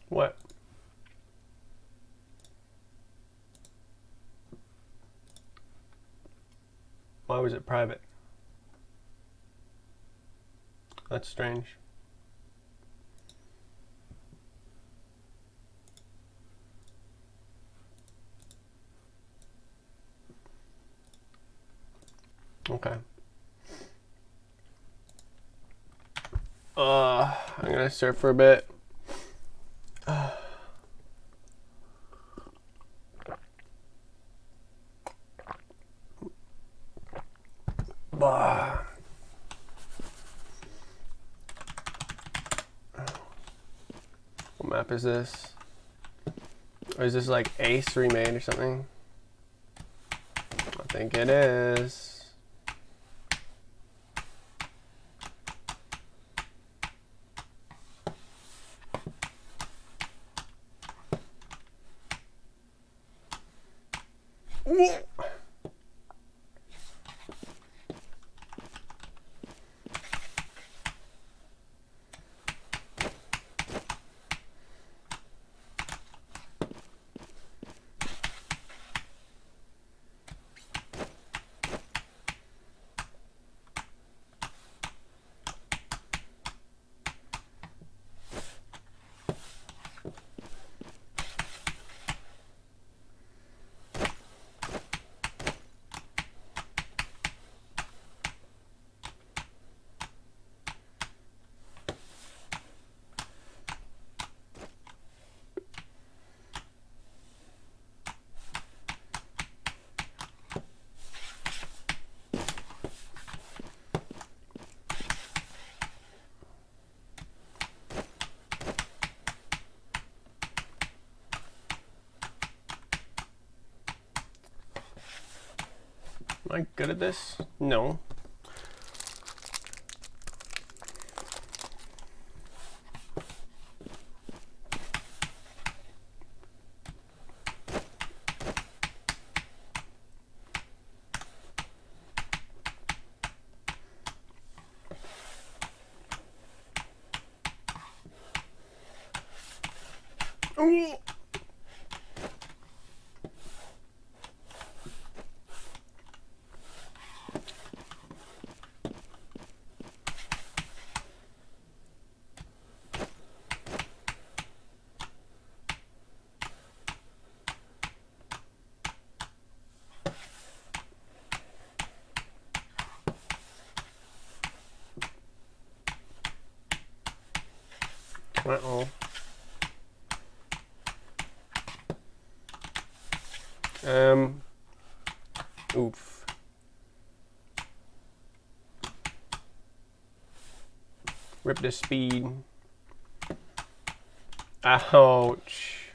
What? Why was it private? That's strange. Okay. I'm gonna surf for a bit. Bah. What map is this? Or is this like Ace remade or something? I think it is. Am I good at this? No. Ooh. Uh-oh. Oof. Rip the speed. Ouch.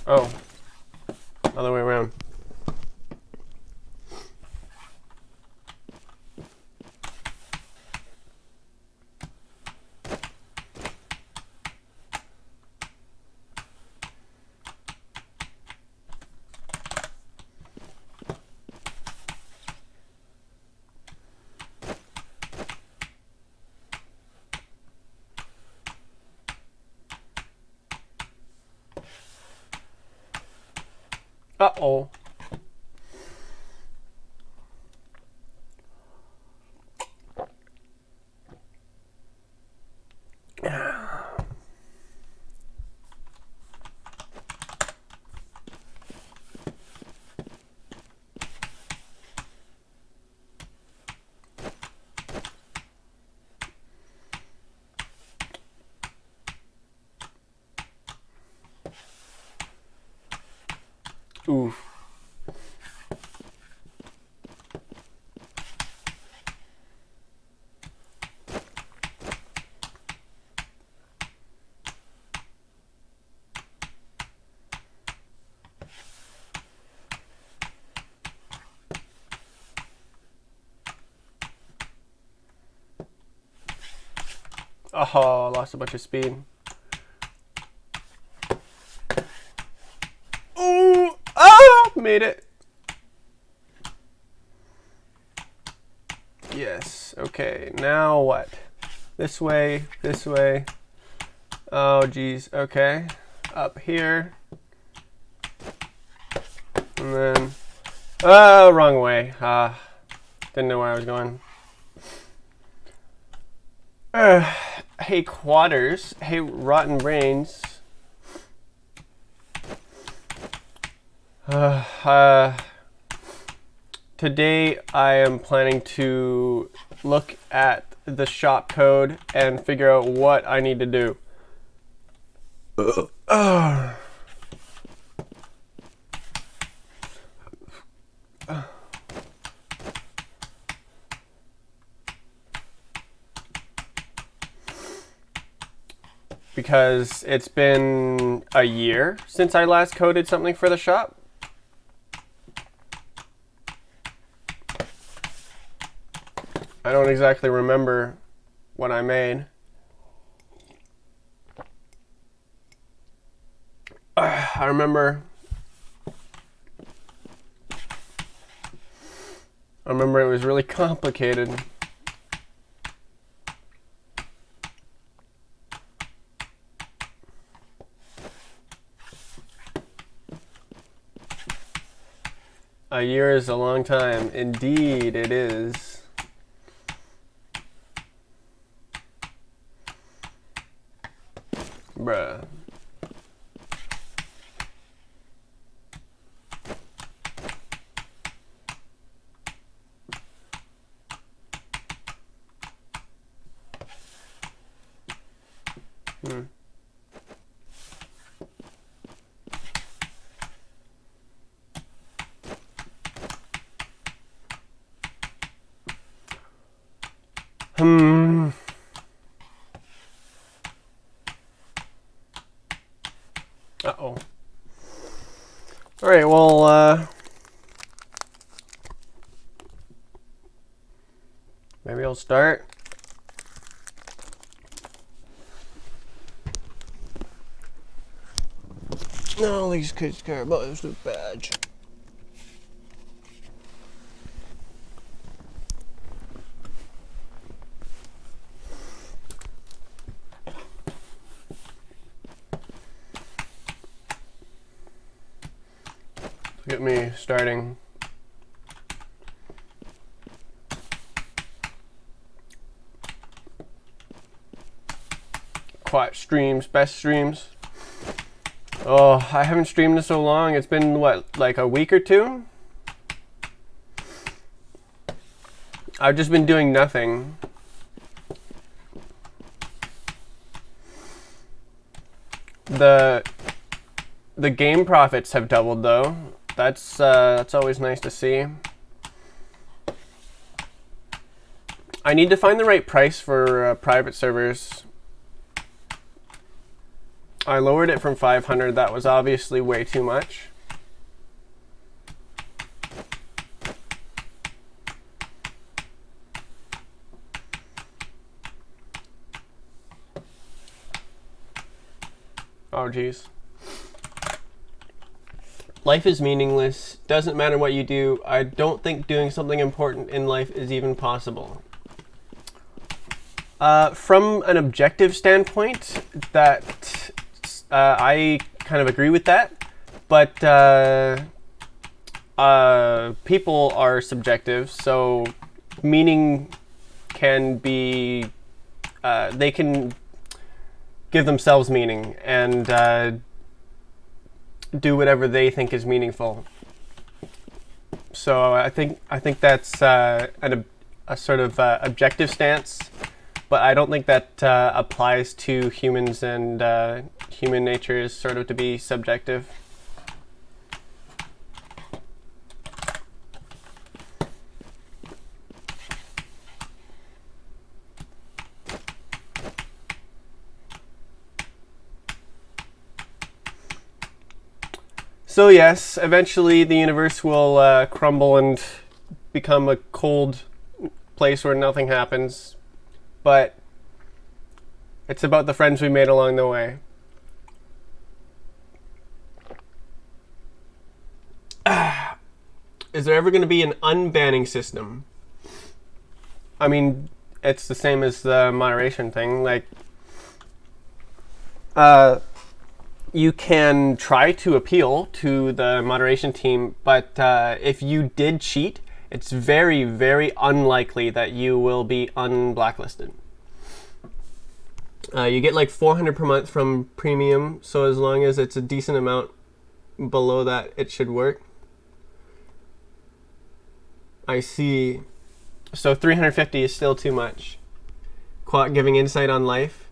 Oh. Other way around. Uh-oh. Oof. Oh, lost a bunch of speed. Ooh! Ah! Made it. Yes. Okay. Now what? This way. This way. Oh, geez. Okay. Up here. And then... Oh, wrong way. Didn't know where I was going. Hey, Quatters. Hey, Rotten Brains. Today I am planning to look at the shop code and figure out what I need to do. Because it's been a year since I last coded something for the shop. I don't exactly remember what I made. I remember it was really complicated. A year is a long time. Indeed, it is. Bruh. Uh-oh. All right, well, maybe I'll start. No, these kids care about this new badge. Look at me starting. Quiet streams, best streams. Oh, I haven't streamed in so long. It's been, what, like a week or two? I've just been doing nothing. The game profits have doubled, though. That's always nice to see. I need to find the right price for private servers. I lowered it from 500. That was obviously way too much. Oh, geez. Life is meaningless. Doesn't matter what you do. I don't think doing something important in life is even possible. From an objective standpoint, that I kind of agree with that, but people are subjective, so meaning can be, they can give themselves meaning and do whatever they think is meaningful. So I think that's a sort of objective stance, but I don't think that applies to humans, and human nature is sort of to be subjective. So yes, eventually the universe will crumble and become a cold place where nothing happens, but it's about the friends we made along the way. Is there ever going to be an unbanning system? I mean, it's the same as the moderation thing. Like, you can try to appeal to the moderation team, but if you did cheat, it's very, very unlikely that you will be unblacklisted. You get like 400 per month from premium, so as long as it's a decent amount below that, it should work. I see. So 350 is still too much. Quat giving insight on life.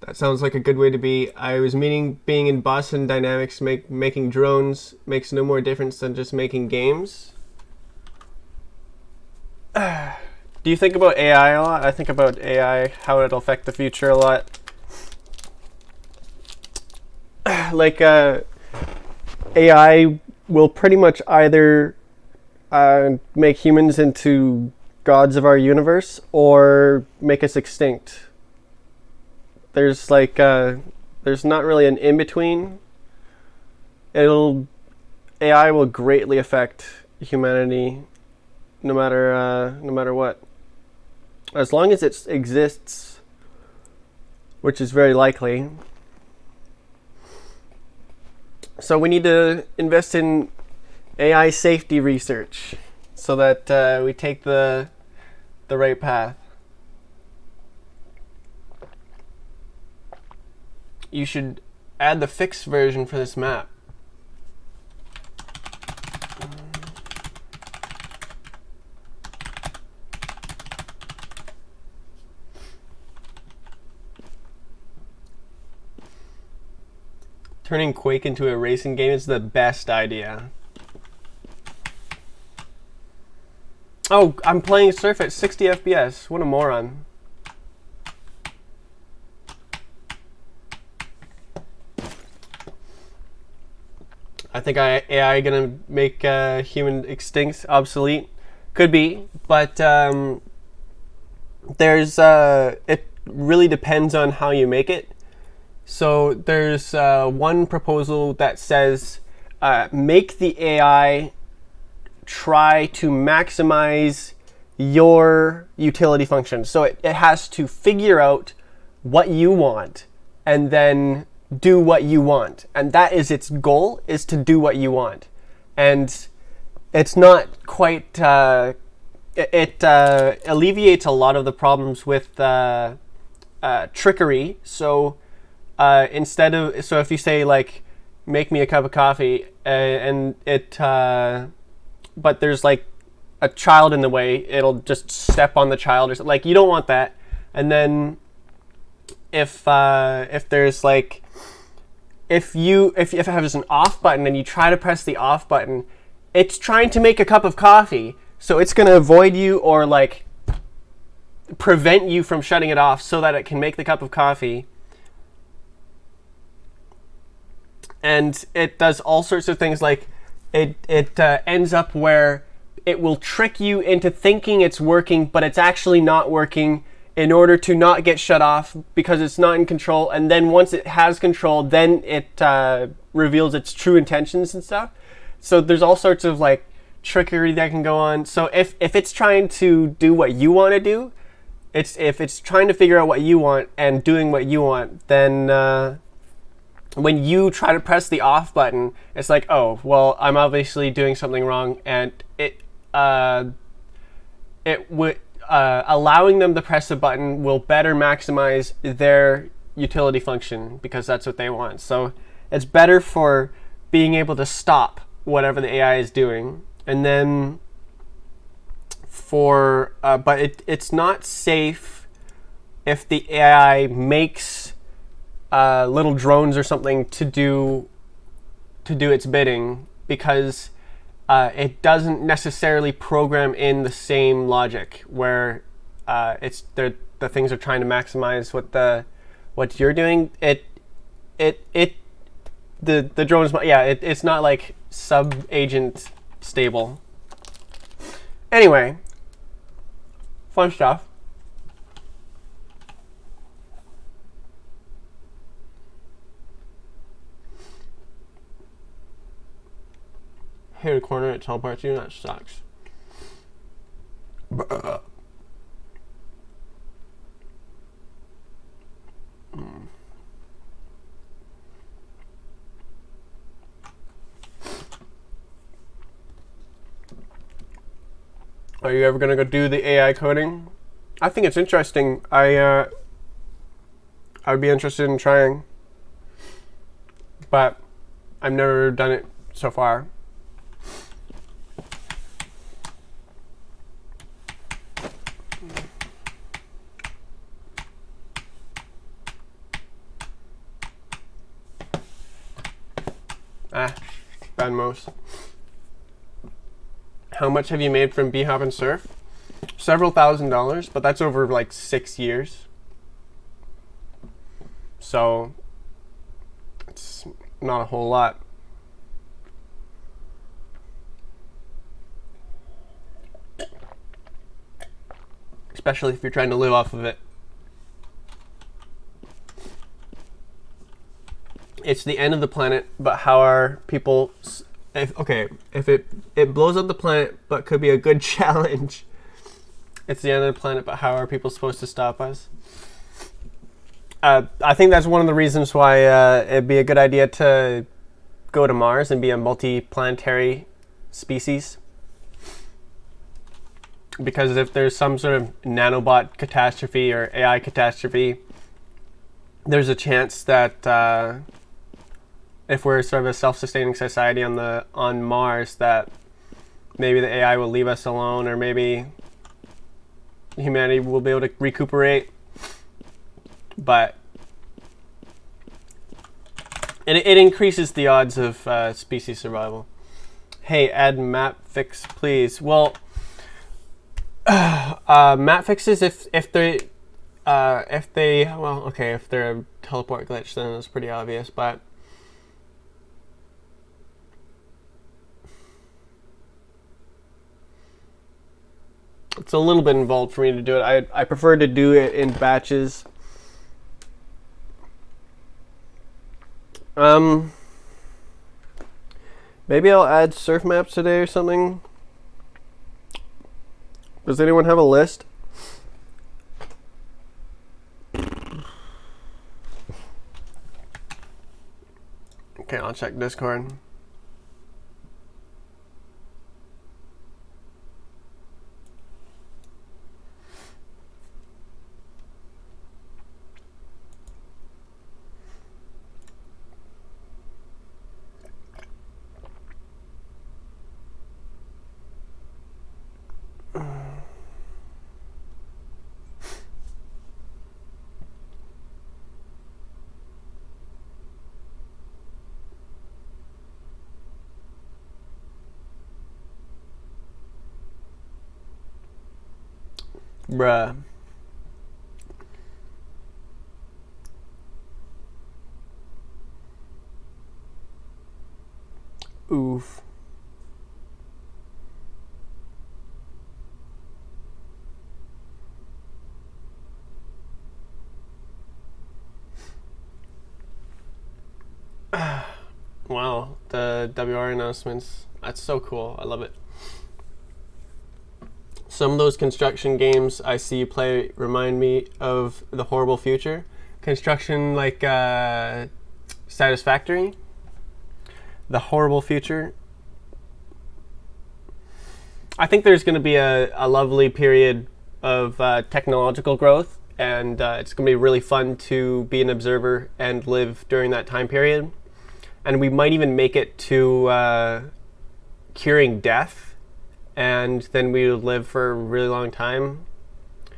That sounds like a good way to be. I was meaning being in Boston Dynamics, making drones makes no more difference than just making games. Do you think about AI a lot? I think about AI, how it'll affect the future a lot. Like, AI will pretty much either make humans into gods of our universe or make us extinct. There's like there's not really an in-between. AI will greatly affect humanity no matter what. As long as it exists, which is very likely. So we need to invest in AI safety research so that we take the right path. You should add the fixed version for this map. Turning Quake into a racing game is the best idea. Oh, I'm playing Surf at 60 FPS. What a moron. I think AI gonna make human extinct, obsolete. Could be, but there's it really depends on how you make it. So there's one proposal that says make the AI try to maximize your utility function. So it has to figure out what you want and then do what you want. And that is its goal, is to do what you want. And it's not quite, it alleviates a lot of the problems with trickery. So so if you say like, make me a cup of coffee and it, but there's like a child in the way, it'll just step on the child or something. Like, you don't want that. And then if there's like, if it has an off button and you try to press the off button, it's trying to make a cup of coffee, so it's going to avoid you or like prevent you from shutting it off so that it can make the cup of coffee. And it does all sorts of things, like it ends up where it will trick you into thinking it's working, but it's actually not working, in order to not get shut off because it's not in control. And then once it has control, then it reveals its true intentions and stuff. So there's all sorts of like trickery that can go on. So if it's trying to do what you want to do, if it's trying to figure out what you want and doing what you want, then when you try to press the off button, it's like, oh, well, I'm obviously doing something wrong, and it would allowing them to press a button will better maximize their utility function because that's what they want. So it's better for being able to stop whatever the AI is doing, and then but it's not safe if the AI makes little drones or something to do its bidding, because it doesn't necessarily program in the same logic where the things are trying to maximize what you're doing. The drones, it's not like sub-agent stable. Anyway, fun stuff. hit a corner, it teleports you. That sucks. Are you ever gonna go do the AI coding? I think it's interesting. I'd be interested in trying, but I've never done it so far. Bad mouse. How much have you made from Bhop and Surf? Several $1,000s, but that's over like 6 years. So it's not a whole lot. Especially if you're trying to live off of it. It's the end of the planet, but how are people... If it blows up the planet, but could be a good challenge. It's the end of the planet, but how are people supposed to stop us? I think that's one of the reasons why it'd be a good idea to go to Mars and be a multi-planetary species. Because if there's some sort of nanobot catastrophe or AI catastrophe, there's a chance that if we're sort of a self-sustaining society on Mars, that maybe the AI will leave us alone, or maybe humanity will be able to recuperate. But it increases the odds of species survival. Hey, add map fix, please. Well, map fixes if they're a teleport glitch, then it's pretty obvious, but it's a little bit involved for me to do it. I prefer to do it in batches. Maybe I'll add surf maps today or something. Does anyone have a list? Okay, I'll check Discord. Bruh. Oof. Wow, the WR announcements. That's so cool. I love it. Some of those construction games I see you play remind me of The Horrible Future. Construction like Satisfactory. The Horrible Future. I think there's going to be a lovely period of technological growth, and it's going to be really fun to be an observer and live during that time period. And we might even make it to curing death, and then we would live for a really long time.